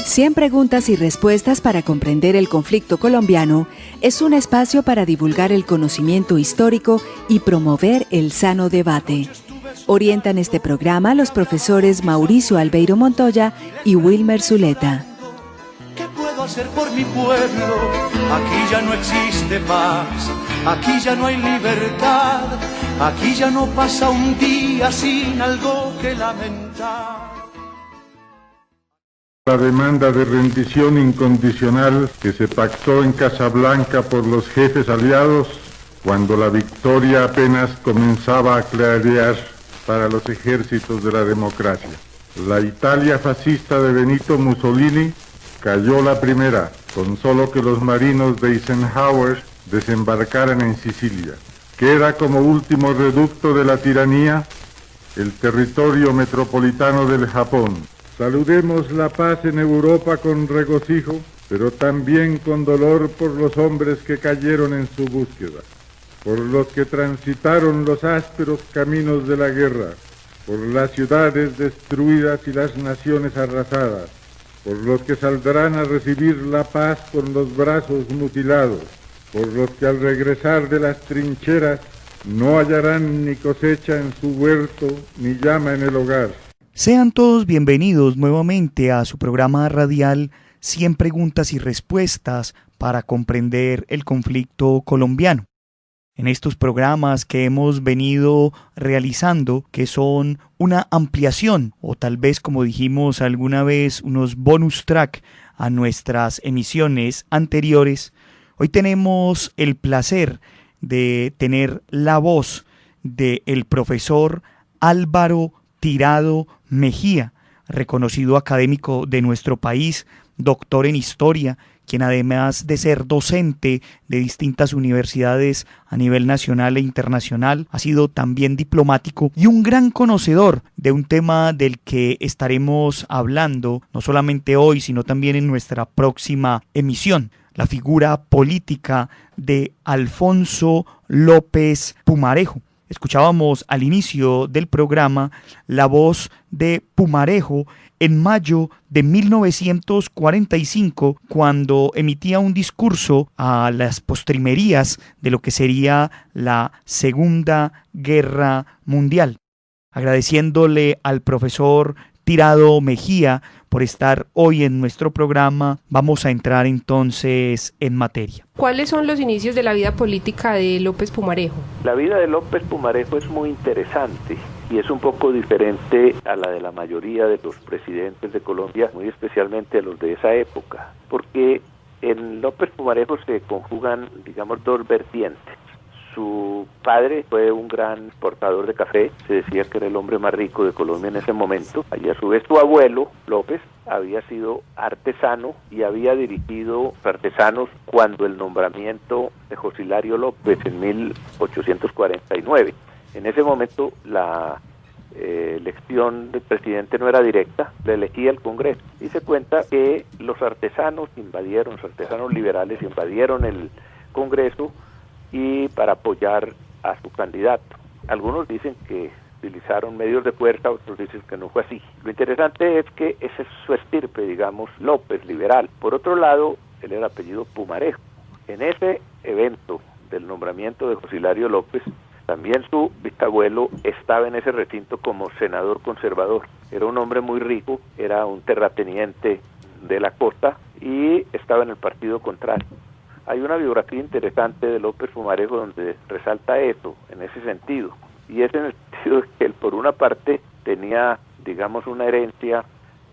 100 preguntas y respuestas para comprender el conflicto colombiano es un espacio para divulgar el conocimiento histórico y promover el sano debate. Orientan este programa los profesores Mauricio Albeiro Montoya y Wilmer Zuleta. ¿Qué puedo hacer por mi pueblo? Aquí ya no existe paz, aquí ya no hay libertad, aquí ya no pasa un día sin algo que lamentar. La demanda de rendición incondicional que se pactó en Casablanca por los jefes aliados cuando la victoria apenas comenzaba a clarear para los ejércitos de la democracia. La Italia fascista de Benito Mussolini cayó la primera, con solo que los marinos de Eisenhower desembarcaran en Sicilia. Queda como último reducto de la tiranía el territorio metropolitano del Japón. Saludemos la paz en Europa con regocijo, pero también con dolor por los hombres que cayeron en su búsqueda, por los que transitaron los ásperos caminos de la guerra, por las ciudades destruidas y las naciones arrasadas, por los que saldrán a recibir la paz con los brazos mutilados, por los que al regresar de las trincheras no hallarán ni cosecha en su huerto, ni llama en el hogar. Sean todos bienvenidos nuevamente a su programa radial 100 preguntas y respuestas para comprender el conflicto colombiano. En estos programas que hemos venido realizando, que son una ampliación o tal vez, como dijimos alguna vez, unos bonus track a nuestras emisiones anteriores, hoy tenemos el placer de tener la voz del profesor Álvaro Tirado Mejía, reconocido académico de nuestro país, doctor en historia, quien además de ser docente de distintas universidades a nivel nacional e internacional, ha sido también diplomático y un gran conocedor de un tema del que estaremos hablando no solamente hoy, sino también en nuestra próxima emisión, la figura política de Alfonso López Pumarejo. Escuchábamos al inicio del programa la voz de Pumarejo en mayo de 1945, cuando emitía un discurso a las postrimerías de lo que sería la Segunda Guerra Mundial. Agradeciéndole al profesor Tirado Mejía por estar hoy en nuestro programa, vamos a entrar entonces en materia. ¿Cuáles son los inicios de la vida política de López Pumarejo? La vida de López Pumarejo es muy interesante y es un poco diferente a la de la mayoría de los presidentes de Colombia, muy especialmente a los de esa época, porque en López Pumarejo se conjugan, digamos, dos vertientes. Su padre fue un gran exportador de café, se decía que era el hombre más rico de Colombia en ese momento, y a su vez su abuelo, López, había sido artesano y había dirigido artesanos cuando el nombramiento de José Hilario López en 1849. En ese momento la elección del presidente no era directa, la elegía el Congreso, y se cuenta que los artesanos liberales invadieron el Congreso y para apoyar a su candidato. Algunos dicen que utilizaron medios de fuerza, otros dicen que no fue así. Lo interesante es que ese es su estirpe, digamos, López, liberal. Por otro lado, él era apellido Pumarejo. En ese evento del nombramiento de José Hilario López, también su bisabuelo estaba en ese recinto como senador conservador. Era un hombre muy rico, era un terrateniente de la costa y estaba en el partido contrario. Hay una biografía interesante de López Pumarejo donde resalta eso, en ese sentido. Y es en el sentido de que él, por una parte, tenía, digamos, una herencia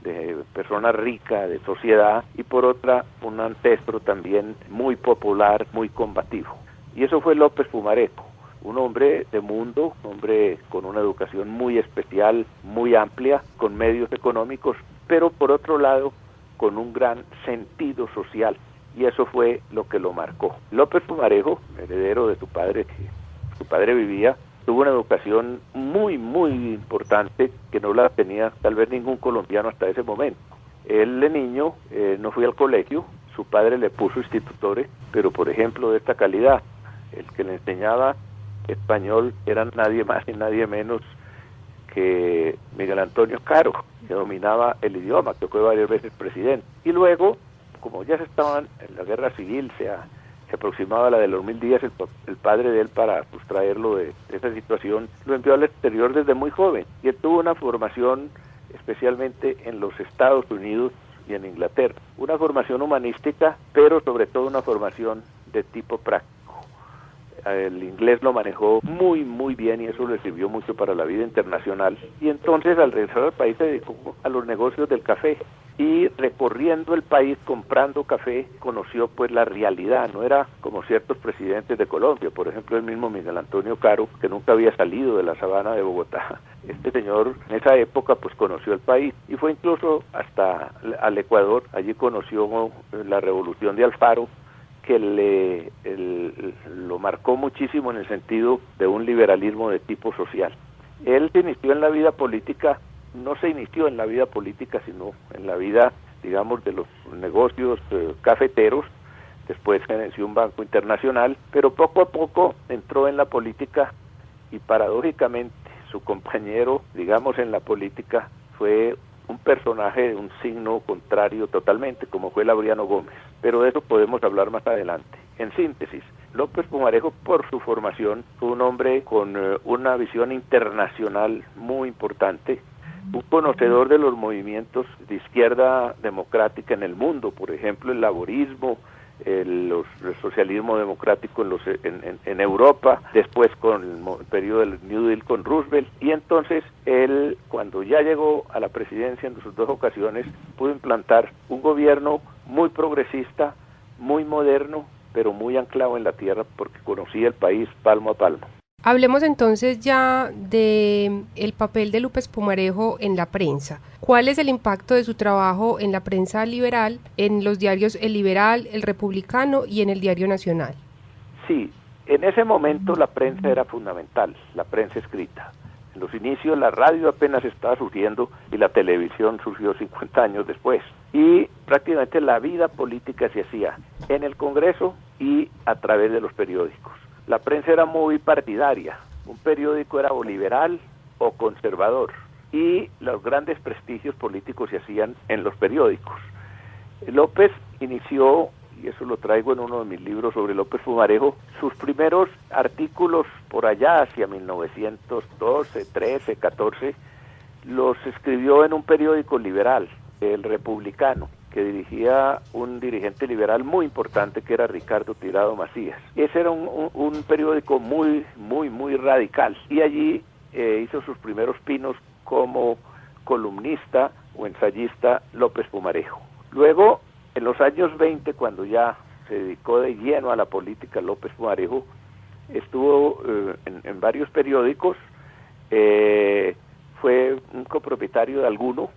de persona rica, de sociedad, y por otra, un ancestro también muy popular, muy combativo. Y eso fue López Pumarejo, un hombre de mundo, un hombre con una educación muy especial, muy amplia, con medios económicos, pero por otro lado, con un gran sentido social. Y eso fue lo que lo marcó. López Pumarejo, heredero de su padre, que su padre vivía, tuvo una educación muy, muy importante que no la tenía tal vez ningún colombiano hasta ese momento. Él de niño no fue al colegio, su padre le puso institutores, pero por ejemplo de esta calidad, el que le enseñaba español era nadie más y nadie menos que Miguel Antonio Caro, que dominaba el idioma, que fue varias veces presidente. Y luego, como ya se estaban en la guerra civil, se aproximaba la de los 1000 días, el padre de él, para sustraerlo de esa situación, lo envió al exterior desde muy joven, y él tuvo una formación especialmente en los Estados Unidos y en Inglaterra, una formación humanística, pero sobre todo una formación de tipo práctico. El inglés lo manejó muy bien y eso le sirvió mucho para la vida internacional, y entonces al regresar al país se dedicó a los negocios del café, y recorriendo el país comprando café conoció pues la realidad. No era como ciertos presidentes de Colombia, por ejemplo el mismo Miguel Antonio Caro, que nunca había salido de la sabana de Bogotá. Este señor en esa época pues conoció el país y fue incluso hasta al Ecuador. Allí conoció la revolución de Alfaro, que lo marcó muchísimo en el sentido de un liberalismo de tipo social. Él se inició en la vida política, no se inició en la vida política, sino en la vida, digamos, de los negocios cafeteros. Después inició un banco internacional, pero poco a poco entró en la política y paradójicamente su compañero, digamos, en la política fue un personaje de un signo contrario totalmente, como fue Laureano Gómez. Pero de eso podemos hablar más adelante. En síntesis, López Pumarejo, por su formación, fue un hombre con una visión internacional muy importante, un conocedor de los movimientos de izquierda democrática en el mundo, por ejemplo el laborismo, el socialismo democrático en Europa, después con el periodo del New Deal con Roosevelt, y entonces él, cuando ya llegó a la presidencia en sus 2 ocasiones, pudo implantar un gobierno muy progresista, muy moderno, pero muy anclado en la tierra, porque conocía el país palmo a palmo. Hablemos entonces ya de el papel de López Pumarejo en la prensa. ¿Cuál es el impacto de su trabajo en la prensa liberal, en los diarios El Liberal, El Republicano y en el Diario Nacional? Sí, en ese momento la prensa era fundamental, la prensa escrita. En los inicios la radio apenas estaba surgiendo y la televisión surgió 50 años después. Y prácticamente la vida política se hacía en el Congreso y a través de los periódicos. La prensa era muy partidaria, un periódico era o liberal o conservador, y los grandes prestigios políticos se hacían en los periódicos. López inició, y eso lo traigo en uno de mis libros sobre López Pumarejo, sus primeros artículos por allá hacia 1912, 13, 14, los escribió en un periódico liberal, El Republicano, que dirigía un dirigente liberal muy importante que era Ricardo Tirado Macías. Ese era un periódico muy radical, y allí hizo sus primeros pinos como columnista o ensayista López Pumarejo. Luego, en los años 20, cuando ya se dedicó de lleno a la política, López Pumarejo estuvo en varios periódicos, fue un copropietario de alguno,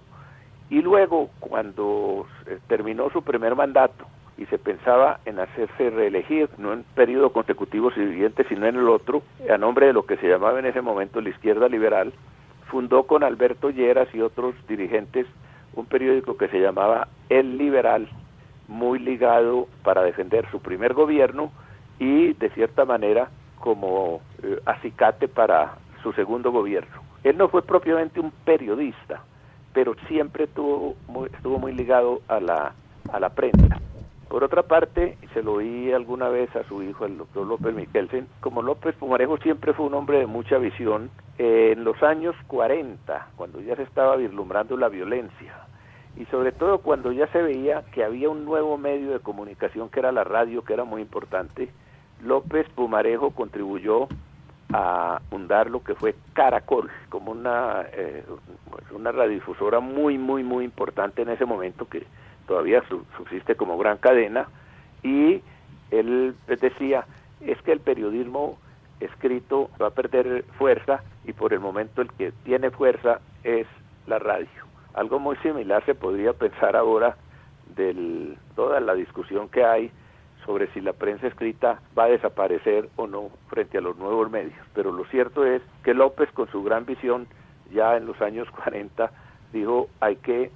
y luego, cuando terminó su primer mandato y se pensaba en hacerse reelegir, no en periodo consecutivo siguiente, sino en el otro, a nombre de lo que se llamaba en ese momento la izquierda liberal, fundó con Alberto Lleras y otros dirigentes un periódico que se llamaba El Liberal, muy ligado para defender su primer gobierno y, de cierta manera, como acicate para su segundo gobierno. Él no fue propiamente un periodista, pero siempre estuvo muy ligado a la prensa. Por otra parte, se lo oí alguna vez a su hijo, el doctor López Michelsen, como López Pumarejo siempre fue un hombre de mucha visión, en los años 40, cuando ya se estaba vislumbrando la violencia, y sobre todo cuando ya se veía que había un nuevo medio de comunicación que era la radio, que era muy importante, López Pumarejo contribuyó a fundar lo que fue Caracol, como una radiodifusora muy importante en ese momento, que todavía subsiste como gran cadena, y él decía, es que el periodismo escrito va a perder fuerza, y por el momento el que tiene fuerza es la radio. Algo muy similar se podría pensar ahora de toda la discusión que hay sobre si la prensa escrita va a desaparecer o no frente a los nuevos medios. Pero lo cierto es que López, con su gran visión, ya en los años 40, dijo, hay que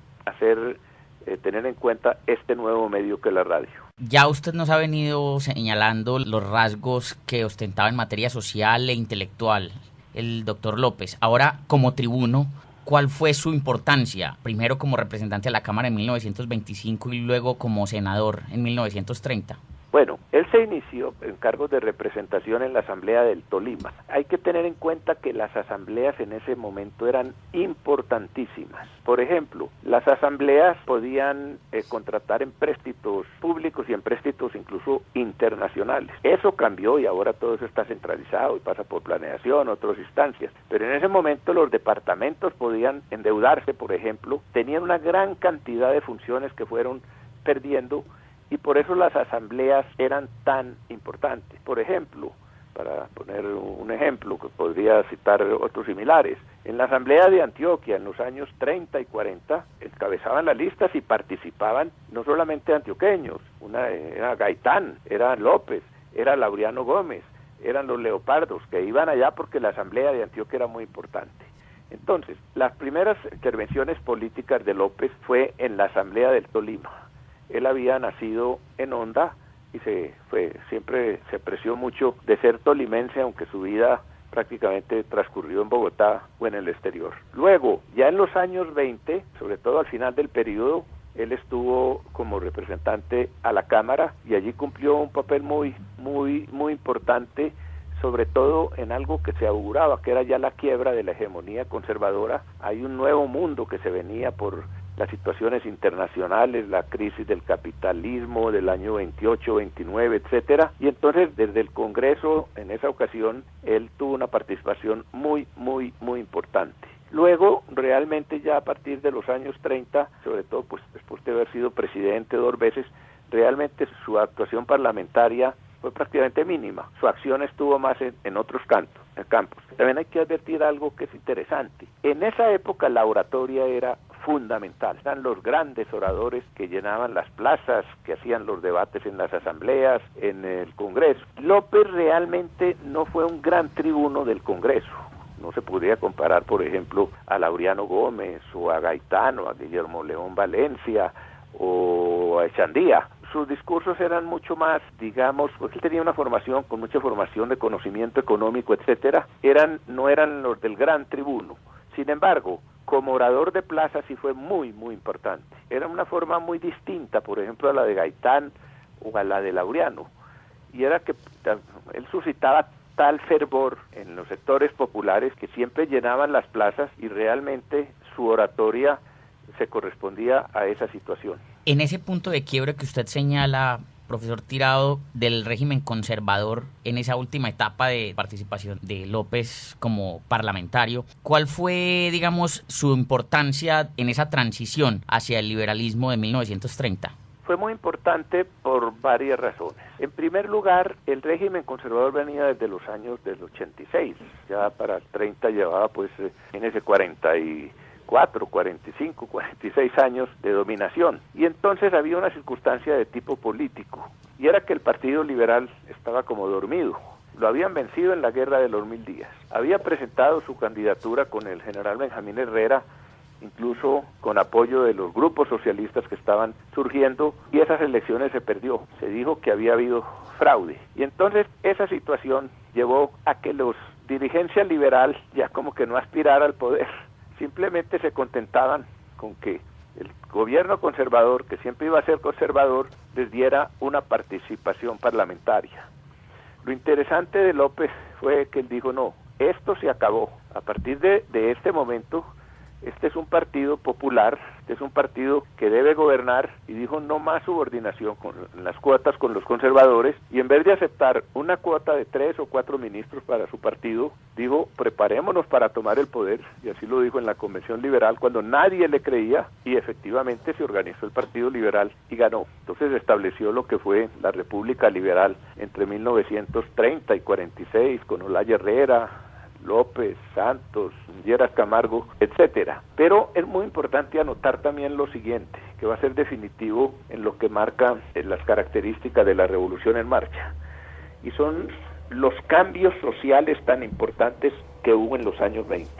tener en cuenta este nuevo medio que es la radio. Ya usted nos ha venido señalando los rasgos que ostentaba en materia social e intelectual. el doctor López. Ahora, como tribuno, ¿cuál fue su importancia? Primero como representante de la Cámara en 1925 y luego como senador en 1930. Bueno, él se inició en cargos de representación en la Asamblea del Tolima. Hay que tener en cuenta que las asambleas en ese momento eran importantísimas. Por ejemplo, las asambleas podían contratar empréstitos públicos y empréstitos incluso internacionales. Eso cambió y ahora todo eso está centralizado y pasa por planeación, otras instancias. Pero en ese momento los departamentos podían endeudarse, por ejemplo, tenían una gran cantidad de funciones que fueron perdiendo, y por eso las asambleas eran tan importantes. Por ejemplo, para poner un ejemplo que podría citar otros similares, en la asamblea de Antioquia en los años 30 y 40 encabezaban las listas y participaban no solamente antioqueños, era Gaitán, era López, era Laureano Gómez, eran los Leopardos, que iban allá porque la asamblea de Antioquia era muy importante. Entonces, las primeras intervenciones políticas de López fue en la asamblea del Tolima. Él había nacido en Honda y siempre se apreció mucho de ser tolimense, aunque su vida prácticamente transcurrió en Bogotá o en el exterior. Luego, ya en los años 20, sobre todo al final del periodo, él estuvo como representante a la Cámara y allí cumplió un papel muy importante, sobre todo en algo que se auguraba, que era ya la quiebra de la hegemonía conservadora. Hay un nuevo mundo que se venía por las situaciones internacionales, la crisis del capitalismo del año 28, 29, etcétera, y entonces desde el Congreso, en esa ocasión, él tuvo una participación muy importante. Luego, realmente ya a partir de los años 30, sobre todo pues después de haber sido presidente 2 veces, realmente su actuación parlamentaria fue prácticamente mínima. Su acción estuvo más en otros campos. También hay que advertir algo que es interesante. En esa época la oratoria era fundamental. Eran los grandes oradores que llenaban las plazas, que hacían los debates en las asambleas, en el Congreso. López realmente no fue un gran tribuno del Congreso. No se podría comparar, por ejemplo, a Laureano Gómez, o a Gaitán, o a Guillermo León Valencia, o a Echandía. Sus discursos eran mucho más, digamos, pues él tenía una formación, con mucha formación de conocimiento económico, etcétera, no eran los del gran tribuno. Sin embargo, como orador de plaza sí fue muy importante. Era una forma muy distinta, por ejemplo, a la de Gaitán o a la de Laureano, y era que él suscitaba tal fervor en los sectores populares que siempre llenaban las plazas y realmente su oratoria se correspondía a esa situación. En ese punto de quiebre que usted señala, profesor Tirado, del régimen conservador, en esa última etapa de participación de López como parlamentario, ¿cuál fue, digamos, su importancia en esa transición hacia el liberalismo de 1930? Fue muy importante por varias razones. En primer lugar, el régimen conservador venía desde los años del 86, ya para el 30 llevaba pues en ese 44, 45, 46 años de dominación. Y entonces había una circunstancia de tipo político, y era que el Partido Liberal estaba como dormido. Lo habían vencido en la Guerra de los 1000 días. Había presentado su candidatura con el general Benjamín Herrera, incluso con apoyo de los grupos socialistas que estaban surgiendo, y esas elecciones se perdió. Se dijo que había habido fraude. Y entonces esa situación llevó a que los dirigencia liberal ya como que no aspirara al poder. Simplemente se contentaban con que el gobierno conservador, que siempre iba a ser conservador, les diera una participación parlamentaria. Lo interesante de López fue que él dijo, no, esto se acabó. A partir de este momento, este es un partido popular, este es un partido que debe gobernar, y dijo no más subordinación con las cuotas con los conservadores, y en vez de aceptar una cuota de 3 o 4 ministros para su partido, dijo preparémonos para tomar el poder, y así lo dijo en la Convención Liberal cuando nadie le creía, y efectivamente se organizó el Partido Liberal y ganó. Entonces estableció lo que fue la República Liberal entre 1930 y 46 con Olaya Herrera, López, Santos, Lleras Camargo, etcétera. Pero es muy importante anotar también lo siguiente, que va a ser definitivo en lo que marca las características de la Revolución en Marcha, y son los cambios sociales tan importantes que hubo en los años 20.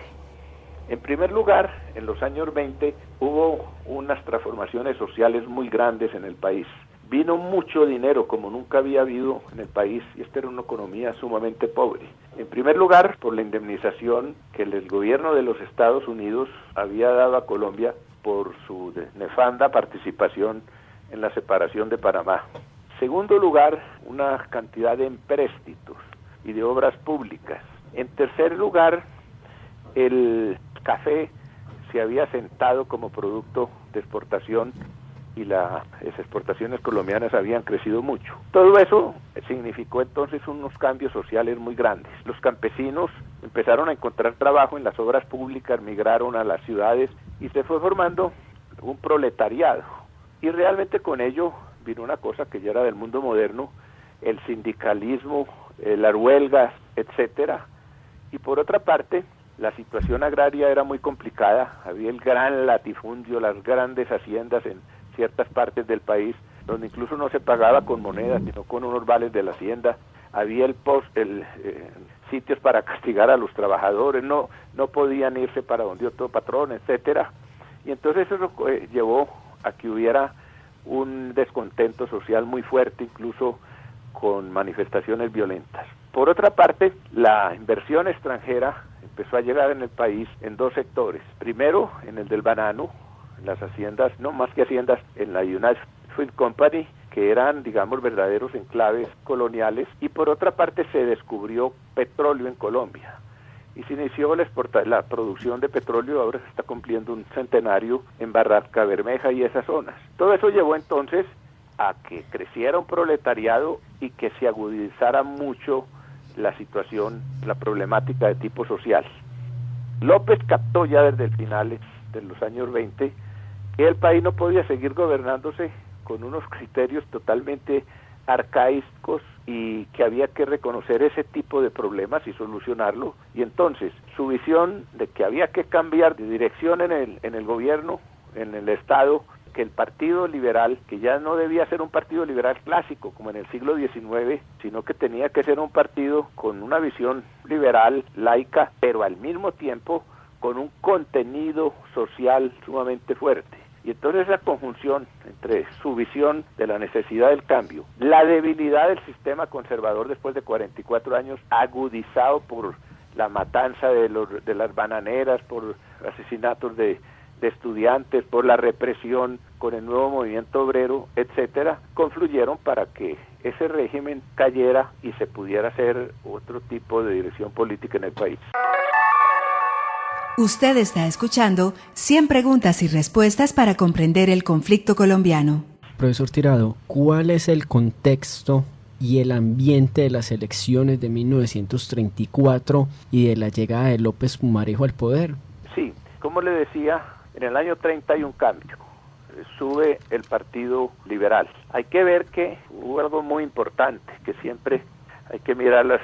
En primer lugar, en los años 20 hubo unas transformaciones sociales muy grandes en el país. vino mucho dinero como nunca había habido en el país, y esta era una economía sumamente pobre. En primer lugar, por la indemnización que el gobierno de los Estados Unidos había dado a Colombia por su nefanda participación en la separación de Panamá. Segundo lugar, una cantidad de empréstitos y de obras públicas. En tercer lugar, el café se había asentado como producto de exportación y las exportaciones colombianas habían crecido mucho. Todo eso significó entonces unos cambios sociales muy grandes. Los campesinos empezaron a encontrar trabajo en las obras públicas, migraron a las ciudades y se fue formando un proletariado. Y realmente con ello vino una cosa que ya era del mundo moderno, el sindicalismo, las huelgas, etcétera. Y por otra parte, la situación agraria era muy complicada, había el gran latifundio, las grandes haciendas en ciertas partes del país, donde incluso no se pagaba con monedas, sino con unos vales de la hacienda, había sitios para castigar a los trabajadores, no podían irse para donde otro patrón, etcétera. Y entonces eso llevó a que hubiera un descontento social muy fuerte, incluso con manifestaciones violentas. Por otra parte, la inversión extranjera empezó a llegar en el país en dos sectores. Primero, en el del banano, en las haciendas, no más que haciendas, en la United Fruit Company, que eran, digamos, verdaderos enclaves coloniales, y por otra parte se descubrió petróleo en Colombia. Y se inició la producción de petróleo, ahora se está cumpliendo un centenario en Barranca Bermeja y esas zonas. Todo eso llevó entonces a que creciera un proletariado y que se agudizara mucho la situación, la problemática de tipo social. López captó ya desde finales de los años 20 que el país no podía seguir gobernándose con unos criterios totalmente arcaicos y que había que reconocer ese tipo de problemas y solucionarlo. Y entonces su visión de que había que cambiar de dirección en el gobierno, en el Estado, que el Partido Liberal, que ya no debía ser un partido liberal clásico como en el siglo XIX, sino que tenía que ser un partido con una visión liberal, laica, pero al mismo tiempo con un contenido social sumamente fuerte. Y entonces esa conjunción entre su visión de la necesidad del cambio, la debilidad del sistema conservador después de 44 años, agudizado por la matanza de las bananeras, por asesinatos de estudiantes, por la represión con el nuevo movimiento obrero, etcétera, confluyeron para que ese régimen cayera y se pudiera hacer otro tipo de dirección política en el país. Usted está escuchando 100 preguntas y respuestas para comprender el conflicto colombiano. Profesor Tirado, ¿cuál es el contexto y el ambiente de las elecciones de 1934 y de la llegada de López Pumarejo al poder? Sí, como le decía, en el año 30 hay un cambio. Sube el Partido Liberal. Hay que ver que hubo algo muy importante, que siempre hay que mirar las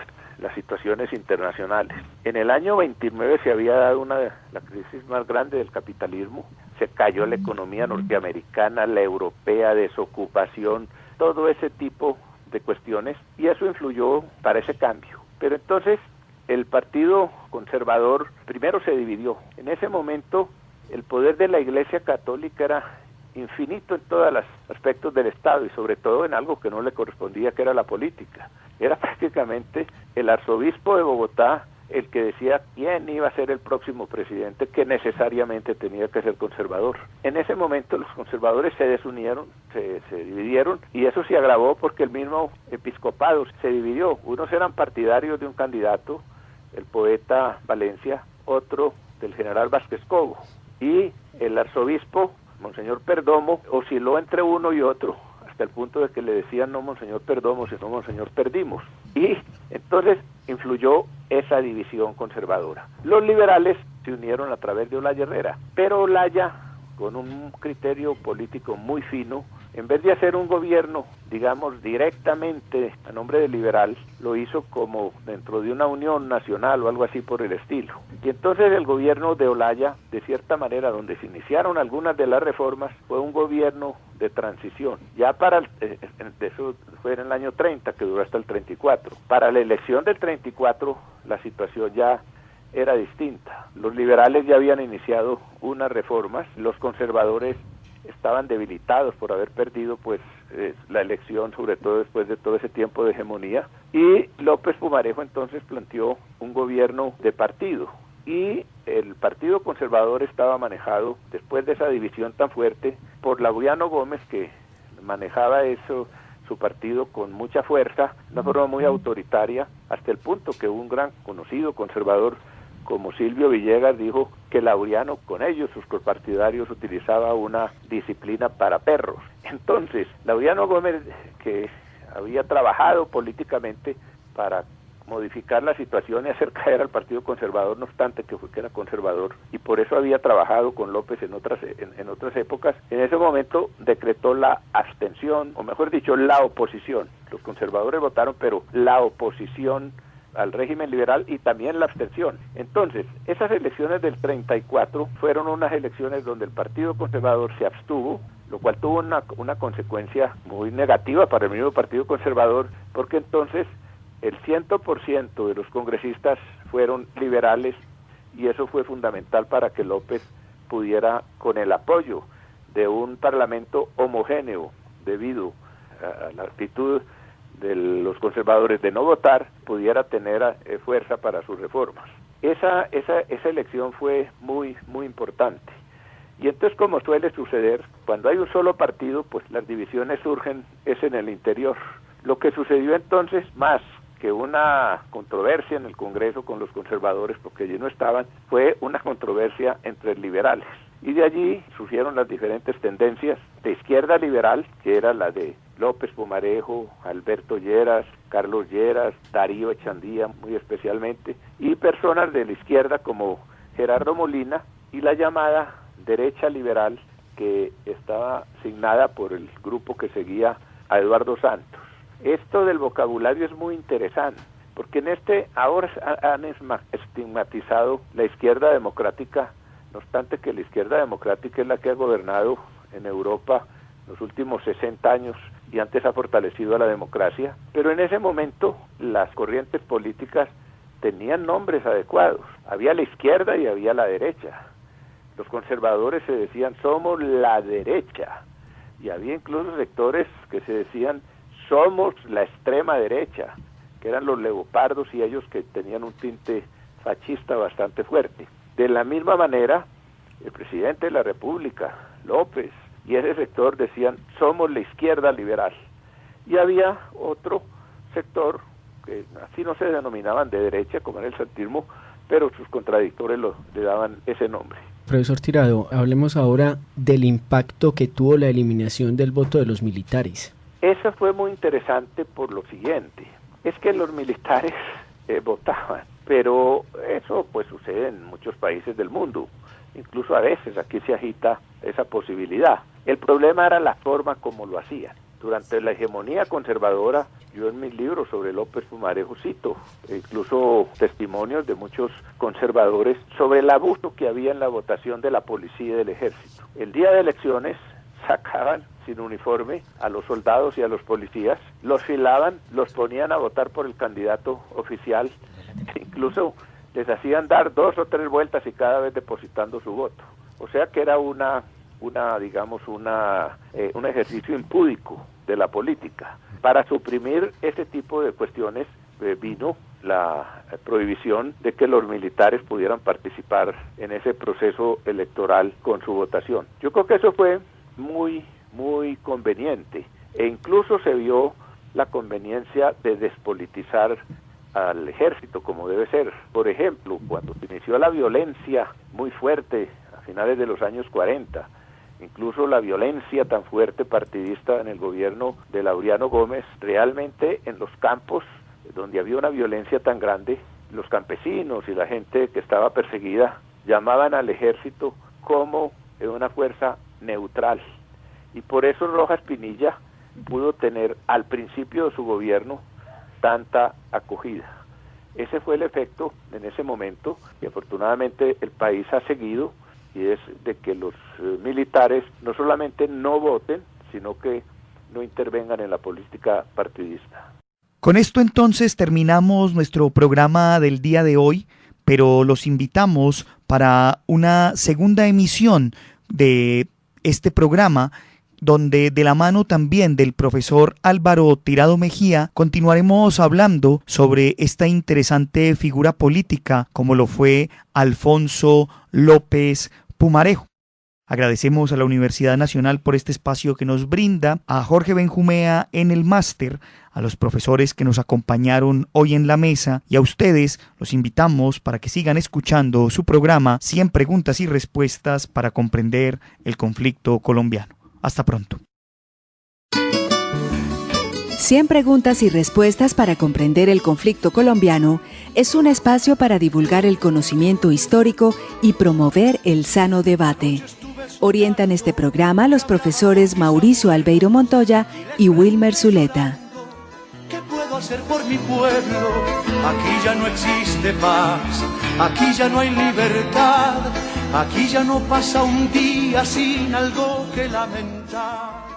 situaciones internacionales. En el año 29 se había dado la crisis más grande del capitalismo, se cayó la economía norteamericana, la europea, desocupación, todo ese tipo de cuestiones, y eso influyó para ese cambio. Pero entonces el Partido Conservador primero se dividió. En ese momento el poder de la Iglesia Católica era infinito en todos los aspectos del Estado y sobre todo en algo que no le correspondía, que era la política. Era prácticamente el arzobispo de Bogotá el que decía quién iba a ser el próximo presidente, que necesariamente tenía que ser conservador. En ese momento los conservadores se desunieron, se dividieron, y eso se agravó porque el mismo episcopado se dividió. Unos eran partidarios de un candidato, el poeta Valencia, otro del general Vázquez Cobo, y el arzobispo Monseñor Perdomo osciló entre uno y otro, hasta el punto de que le decían no Monseñor Perdomo, sino Monseñor Perdimos. Y entonces influyó esa división conservadora. Los liberales se unieron a través de Olaya Herrera, pero Olaya, con un criterio político muy fino, en vez de hacer un gobierno, digamos, directamente a nombre del liberal, lo hizo como dentro de una unión nacional o algo así por el estilo. Y entonces el gobierno de Olaya, de cierta manera, donde se iniciaron algunas de las reformas, fue un gobierno de transición. Ya para, eso fue en el año 30, que duró hasta el 34. Para la elección del 34, la situación ya era distinta. Los liberales ya habían iniciado unas reformas, los conservadores estaban debilitados por haber perdido pues la elección, sobre todo después de todo ese tiempo de hegemonía, y López Pumarejo entonces planteó un gobierno de partido, y el Partido Conservador estaba manejado, después de esa división tan fuerte, por Laureano Gómez, que manejaba eso, su partido con mucha fuerza, de una forma muy autoritaria, hasta el punto que un gran conocido conservador como Silvio Villegas dijo que Laureano, con ellos, sus copartidarios, utilizaba una disciplina para perros. Entonces, Laureano Gómez, que había trabajado políticamente para modificar la situación y hacer caer al Partido Conservador, no obstante que era conservador, y por eso había trabajado con López en otras épocas, en ese momento decretó la abstención, o mejor dicho, la oposición. Los conservadores votaron, pero la oposición al régimen liberal y también la abstención. Entonces, esas elecciones del 34 fueron unas elecciones donde el Partido Conservador se abstuvo, lo cual tuvo una consecuencia muy negativa para el mismo Partido Conservador, porque entonces el 100% de los congresistas fueron liberales, y eso fue fundamental para que López pudiera, con el apoyo de un parlamento homogéneo debido a la actitud de los conservadores de no votar, pudiera tener fuerza para sus reformas. Esa elección fue muy importante. Y entonces, como suele suceder, cuando hay un solo partido, pues las divisiones surgen es en el interior. Lo que sucedió entonces, más que una controversia en el Congreso con los conservadores, porque allí no estaban, fue una controversia entre liberales. Y de allí surgieron las diferentes tendencias de izquierda liberal, que era la de López Pumarejo, Alberto Lleras, Carlos Lleras, Darío Echandía muy especialmente, y personas de la izquierda como Gerardo Molina, y la llamada derecha liberal, que estaba signada por el grupo que seguía a Eduardo Santos. Esto del vocabulario es muy interesante, porque ahora han estigmatizado la izquierda democrática, no obstante que la izquierda democrática es la que ha gobernado en Europa los últimos 60 años y antes ha fortalecido a la democracia, pero en ese momento las corrientes políticas tenían nombres adecuados. Había la izquierda y había la derecha. Los conservadores se decían somos la derecha, y había incluso sectores que se decían somos la extrema derecha, que eran los leopardos, y ellos que tenían un tinte fascista bastante fuerte. De la misma manera, el presidente de la República, López, y ese sector decían somos la izquierda liberal. Y había otro sector que así no se denominaban de derecha, como era el santismo, pero sus contradictores le daban ese nombre. Profesor Tirado, hablemos ahora del impacto que tuvo la eliminación del voto de los militares. Eso fue muy interesante por lo siguiente, es que los militares votaban, pero eso pues sucede en muchos países del mundo, incluso a veces aquí se agita esa posibilidad. El problema era la forma como lo hacían. Durante la hegemonía conservadora, yo en mis libros sobre López Pumarejo cito incluso testimonios de muchos conservadores sobre el abuso que había en la votación de la policía y del ejército. El día de elecciones sacaban sin uniforme a los soldados y a los policías, los filaban, los ponían a votar por el candidato oficial, incluso les hacían dar 2 o 3 vueltas y cada vez depositando su voto. O sea que era un ejercicio impúdico de la política. Para suprimir ese tipo de cuestiones vino la prohibición de que los militares pudieran participar en ese proceso electoral con su votación. Yo creo que eso fue muy conveniente, e incluso se vio la conveniencia de despolitizar al ejército como debe ser. Por ejemplo, cuando se inició la violencia muy fuerte a finales de los años 40, incluso la violencia tan fuerte partidista en el gobierno de Laureano Gómez, realmente en los campos donde había una violencia tan grande, los campesinos y la gente que estaba perseguida llamaban al ejército como una fuerza neutral, y por eso Rojas Pinilla pudo tener al principio de su gobierno tanta acogida. Ese fue el efecto en ese momento, y afortunadamente el país ha seguido, y es de que los militares no solamente no voten, sino que no intervengan en la política partidista. Con esto entonces terminamos nuestro programa del día de hoy, pero los invitamos para una segunda emisión de este programa, donde de la mano también del profesor Álvaro Tirado Mejía continuaremos hablando sobre esta interesante figura política como lo fue Alfonso López Pumarejo. Agradecemos a la Universidad Nacional por este espacio que nos brinda, a Jorge Benjumea en el máster, a los profesores que nos acompañaron hoy en la mesa y a ustedes los invitamos para que sigan escuchando su programa 100 preguntas y respuestas para comprender el conflicto colombiano. Hasta pronto. 100 preguntas y respuestas para comprender el conflicto colombiano es un espacio para divulgar el conocimiento histórico y promover el sano debate. Orientan este programa los profesores Mauricio Albeiro Montoya y Wilmer Zuleta. ¿Qué puedo hacer por mi pueblo? Aquí ya no existe paz, aquí ya no hay libertad, aquí ya no pasa un día sin algo que lamentar.